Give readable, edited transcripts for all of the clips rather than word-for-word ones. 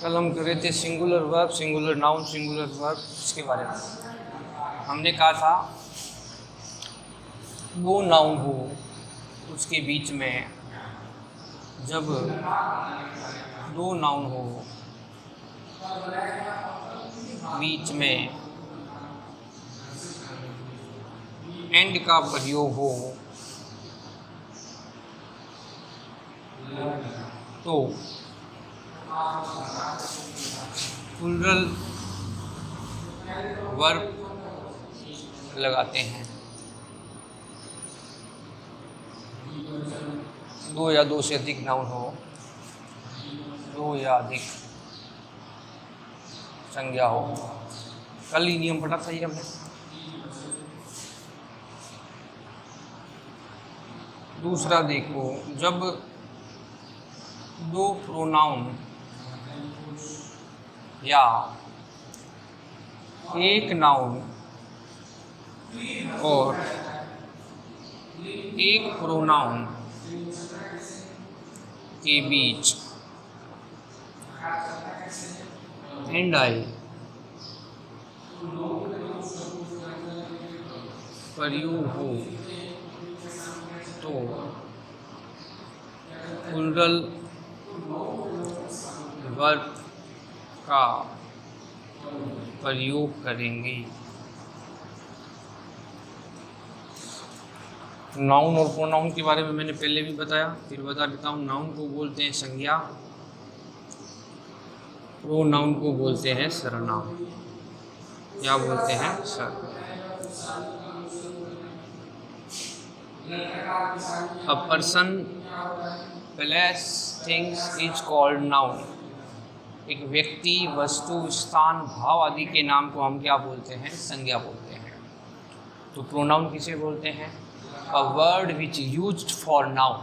कल हम कर रहे थे singular verb, singular noun, singular verb, इसके बारे में हमने कहा था वो नाउन हो उसके बीच में, जब दो नाउन हो बीच में एंड का प्रयोग हो तो प्लूरल वर्ब लगाते हैं। दो या दो से अधिक नाउन हो, दो या अधिक संज्ञा हो। कल ही नियम पढ़ा था ये हमने। दूसरा देखो, जब दो प्रोनाउन या एक नाउन और एक प्रोनाउन के बीच एंड आए प्रयोग हो तो प्लूरल वर्ब का प्रयोग करेंगे। नाउन और प्रोनाउन के बारे में मैंने पहले भी बताया, फिर बता देता हूँ। नाउन को बोलते हैं संज्ञा, प्रोनाउन को बोलते हैं सर्वनाम। क्या बोलते हैं? सर्वनाम। A person, place, things is called noun। एक व्यक्ति, वस्तु, स्थान, भाव आदि के नाम को हम क्या बोलते हैं? संज्ञा बोलते हैं। तो प्रोनाउन किसे बोलते हैं? A word which used for noun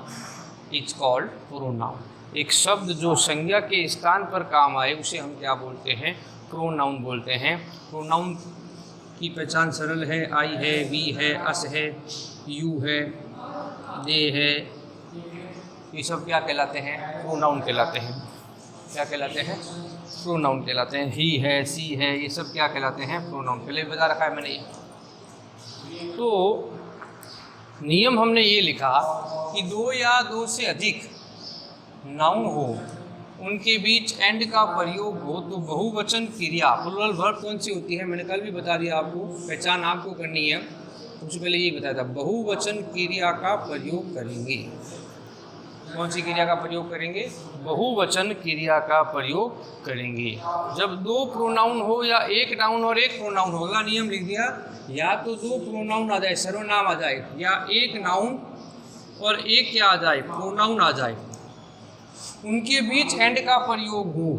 is called pronoun। एक शब्द जो संज्ञा के स्थान पर काम आए उसे हम क्या बोलते हैं? प्रोनाउन बोलते हैं। प्रोनाउन की पहचान सरल है। आई है, वी है, अस है, यू है, दे है, ये सब क्या कहलाते हैं? प्रोनाउन कहलाते हैं। क्या कहलाते हैं? प्रोनाउन कहलाते हैं। ही है, सी है, ये सब क्या कहलाते हैं? प्रोनाउन। पहले भी बता रखा है मैंने ये। तो नियम हमने ये लिखा कि दो या दो से अधिक नाउन हो, उनके बीच एंड का प्रयोग हो तो बहुवचन क्रिया, प्लूरल वर्ब कौन सी होती है? मैंने कल भी बता दिया आपको, पहचान आपको करनी है। सबसे पहले यही बताया था, बहुवचन क्रिया का प्रयोग करेंगे। कौन सी क्रिया का प्रयोग करेंगे? बहुवचन क्रिया का प्रयोग करेंगे। जब दो प्रोनाउन हो या एक नाउन और एक प्रोनाउन हो, अगला नियम लिख दिया, या तो दो प्रोनाउन आ जाए, सर्वनाम आ जाए, या एक नाउन और एक क्या आ जाए? प्रोनाउन आ जाए, उनके बीच एंड का प्रयोग हो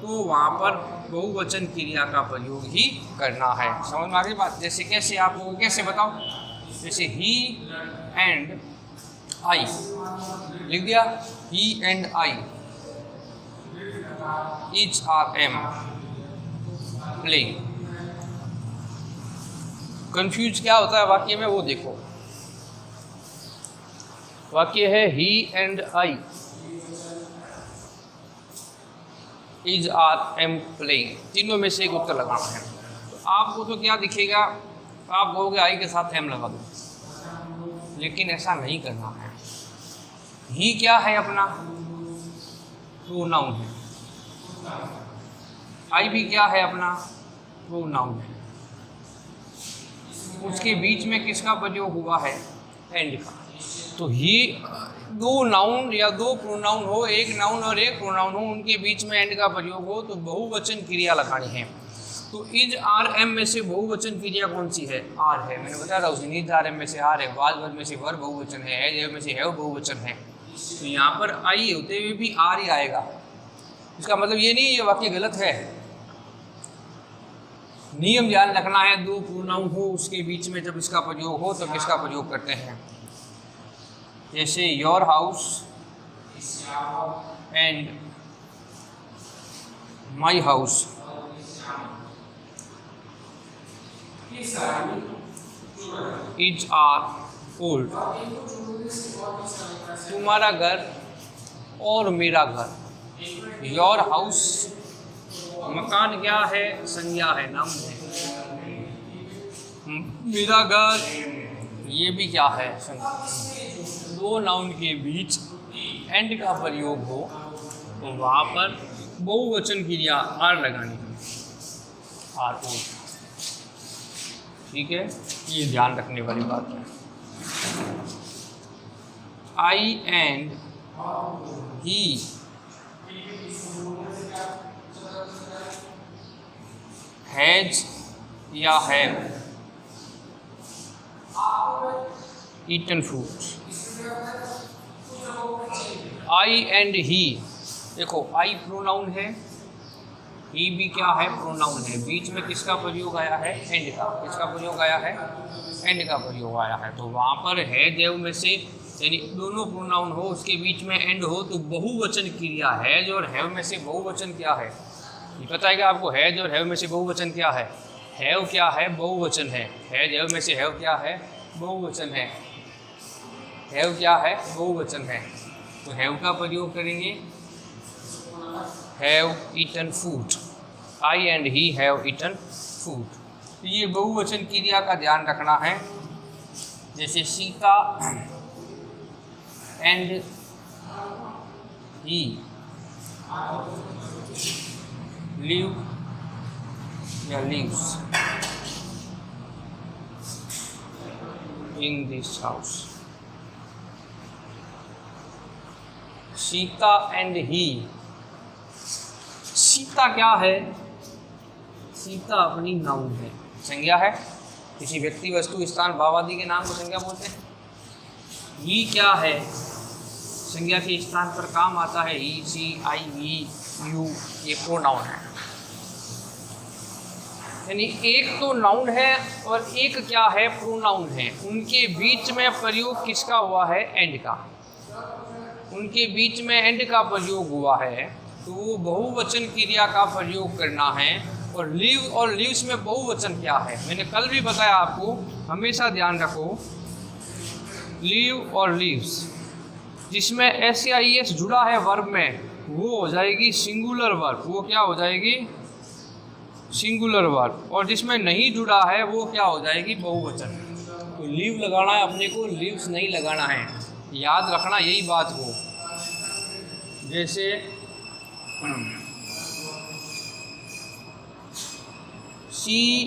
तो वहाँ पर बहुवचन क्रिया का प्रयोग ही करना है। समझ में आ गई बात? जैसे कैसे, आप लोग कैसे बताओ? जैसे ही एंड आई लिख दिया, he and I, each are am playing. Confuse क्या होता है वाक्य में वो देखो। वाक्य है he and I is are am playing, तीनों में से एक उत्तर लगाना है। तो आपको तो क्या दिखेगा? आप कहोगे आई के साथ एम लगा दो, लेकिन ऐसा नहीं करना है। ही क्या है? अपना प्रोनाउन है। आई भी क्या है? अपना प्रोनाउन है। उसके बीच में किसका प्रयोग हुआ है? एंड का। तो ही, दो नाउन या दो प्रोनाउन हो, एक नाउन और एक प्रोनाउन हो, उनके बीच में एंड का प्रयोग हो तो बहुवचन क्रिया लगानी है। तो इज आर एम में से बहुवचन क्रिया कौन सी है? आर है। मैंने बताया था उस इज आर एम में से आर है, वाज वर्ब में से वर्ब बहुवचन है, एज में से है बहुवचन है। तो यहाँ पर आई होते हुए भी आर ही आएगा। इसका मतलब ये नहीं ये वाक्य गलत है। नियम ध्यान रखना है, दो प्रोनाउन हो उसके बीच में जब इसका प्रयोग हो तो किसका प्रयोग करते हैं? जैसे your house and my house, is are old. तुम्हारा घर और मेरा घर, योर हाउस मकान क्या है, संज्ञा है, नाउन है। मेरा घर ये भी क्या है, संज्ञा। दो नाउन के बीच एंड का प्रयोग हो तो वहाँ पर बहुवचन क्रिया आर लगानी है, आर ओ। ठीक है, ये ध्यान रखने वाली बात है। आई एंड ही हैज या have eaten food. I and he, देखो आई प्रोनाउन है, ही भी क्या है, प्रोनाउन है। बीच में किसका प्रयोग आया है, एंड का। किसका प्रयोग आया है, एंड का प्रयोग आया है। तो वहाँ पर है देव में से, यानी दोनों प्रोनाउन हो, उसके बीच में एंड हो तो बहुवचन क्रिया हैज और हैव में से बहुवचन क्या है, ये पता है कि आपको। हैज और हैव में से बहुवचन क्या है, हैव क्या है, बहुवचन है। हैज हैव में से हैव क्या है, बहुवचन है। हैव क्या है, बहुवचन है। तो हैव का प्रयोग करेंगे, have eaten food. I and he have eaten food. तो ये बहुवचन क्रिया का ध्यान रखना है। जैसे सीता एंड ही लिव या lives in this house. Sita and he, Sita क्या है, सीता अपनी नाउन है, संज्ञा है। किसी व्यक्ति वस्तु स्थान भाव आदि के नाम को संज्ञा बोलते हैं। ही क्या है, संज्ञा के स्थान पर काम आता है। ही, सी, आई, वी, यू, ये प्रोनाउन है। यानी एक तो नाउन है और एक क्या है, प्रोनाउन है। उनके बीच में प्रयोग किसका हुआ है, एंड का। उनके बीच में एंड का प्रयोग हुआ है तो वो बहुवचन क्रिया का प्रयोग करना है। और लिव और लिव्स में बहुवचन क्या है, मैंने कल भी बताया आपको, हमेशा ध्यान रखो। लिव और लिव्स जिसमें एस या ई एस जुड़ा है वर्ब में, वो हो जाएगी सिंगुलर वर्ब। वो क्या हो जाएगी, सिंगुलर वर्ब। और जिसमें नहीं जुड़ा है वो क्या हो जाएगी, बहुवचन। तो लिव लगाना है अपने को, लिव्स नहीं लगाना है, याद रखना यही बात हो। जैसे she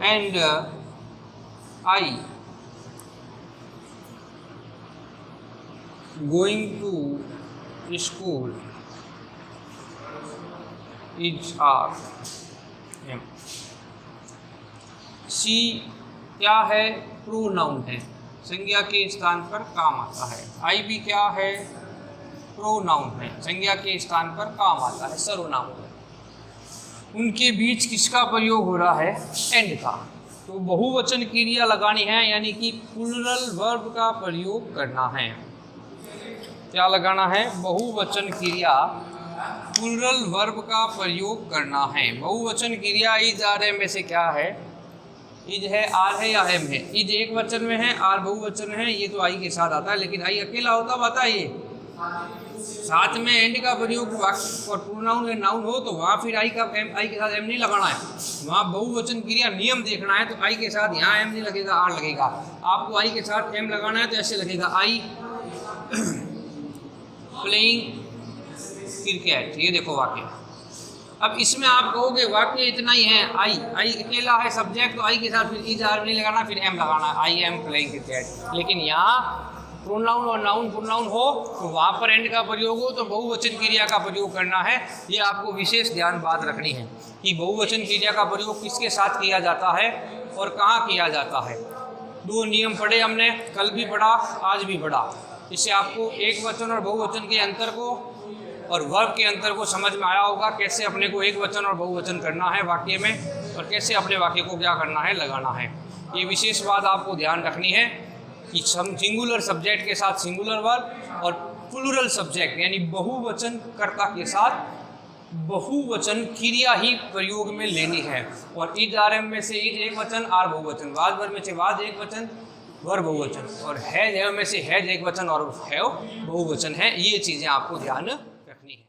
and I going to school is are. She क्या है, प्रोनाउन है, संज्ञा के स्थान पर काम आता है। आई भी क्या है, प्रोनाउन है, संज्ञा के स्थान पर काम आता है, सर्वनाम है। उनके बीच किसका प्रयोग हो रहा है, एंड का। तो बहुवचन क्रिया लगानी है, यानी कि प्लूरल वर्ब का प्रयोग करना है। क्या लगाना है, बहुवचन क्रिया, प्लूरल वर्ब का प्रयोग करना है। बहुवचन क्रिया इज आर एम में से क्या है, इज है, आर है या एम है। इज एक वचन में है, आर बहुवचन है, ये तो आई के साथ आता है। लेकिन आई अकेला होता आता है, ये साथ में एंड का प्रयोग और प्रोनाउन या नाउन हो तो वहाँ फिर आई के साथ एम नहीं लगाना है। वहाँ बहुवचन क्रिया नियम देखना है तो आई के साथ यहाँ एम नहीं लगेगा, आर लगेगा। आपको आई के साथ एम लगाना है तो ऐसे लगेगा, आई प्लेइंग क्रिकेट। ये देखो वाक्य। अब इसमें आप कहोगे वाक्य इतना ही है, आई अकेला है सब्जेक्ट, तो आई के साथ फिर इज आर नहीं लगाना, फिर एम लगाना, आई एम प्लेइंग क्रिकेट। लेकिन यहाँ प्रोनाउन और नाउन प्रोनाउन हो तो वहाँ पर एंड का प्रयोग हो तो बहुवचन क्रिया का प्रयोग करना है। ये आपको विशेष ध्यान बात रखनी है कि बहुवचन क्रिया का प्रयोग किसके साथ किया जाता है और कहाँ किया जाता है। दो नियम पढ़े हमने, कल भी पढ़ा, आज भी पढ़ा। इससे आपको एक वचन और बहुवचन के अंतर को और वर्ब के अंतर को समझ में आया होगा, कैसे अपने को एक वचन और बहुवचन करना है वाक्य में और कैसे अपने वाक्य को क्या करना है, लगाना है। ये विशेष बात आपको ध्यान रखनी है कि सिंगुलर सब्जेक्ट के साथ सिंगुलर वर्ब और प्लूरल सब्जेक्ट यानी बहुवचन कर्ता के साथ बहुवचन क्रिया ही प्रयोग में लेनी है। और इज आर एम में से इज एक वचन, आर बहुवचन, वाज वर्ब में से वाज एक वचन, वर बहुवचन, और हैज हैव में से हैज एक वचन और हैव बहुवचन है। ये चीज़ें आपको ध्यान रखनी है।